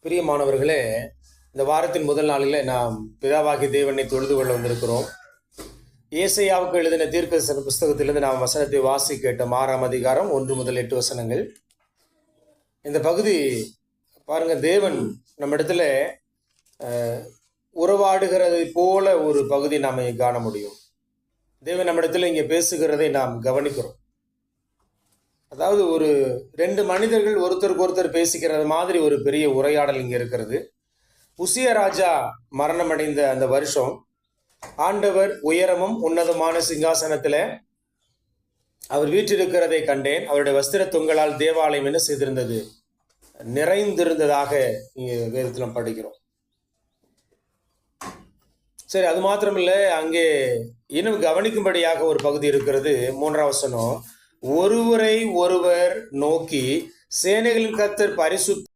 பிரியமானவர்களே, இந்த வாரத்தின் முதல் நாளிலே நாம் பிதாவாகிய தேவனை தொழுது கொள்ள வந்திருக்கிறோம். ஏசாயாவுக்கு எழுதின தீர்க்கதரிசன புஸ்தகத்திலிருந்து நாம் வசனத்தை வாசி கேட்டோம். 6ஆம் அதிகாரம் 1 முதல் 8 வசனங்கள். இந்த பகுதி பாருங்க, தேவன் நம்ம இடத்துல உறவாடுகிறதை போல ஒரு பகுதி நாம் காண முடியும். தேவன் நம்ம இடத்துல இங்கே பேசுகிறதை நாம் கவனிக்கிறோம். அதாவது ஒரு 2 மனிதர்கள் ஒருத்தருக்கு ஒருத்தர் பேசிக்கிறது மாதிரி ஒரு பெரிய உரையாடல் இங்கே இருக்கிறது. உசியா ராஜா மரணம் அடைந்த அந்த வருஷம் ஆண்டவர் உயரமும் உன்னதமான சிங்காசனத்தில் அவர் வீற்றிருக்கிறதை கண்டேன். அவருடைய வஸ்திர தொங்கலால் தேவாலயம் என்ன செய்திருந்தது? நிறைந்திருந்ததாக இங்கே வேதத்தில் படிக்கிறோம். சரி, அது மாத்திரமில்லை, அங்கே இன்னும் கவனிக்கும்படியாக ஒரு பகுதி இருக்கிறது. 3ஆம் வசனம், ஒருவரை ஒருவர் நோக்கி சேனைகளின் கர்த்தர் பரிசுத்த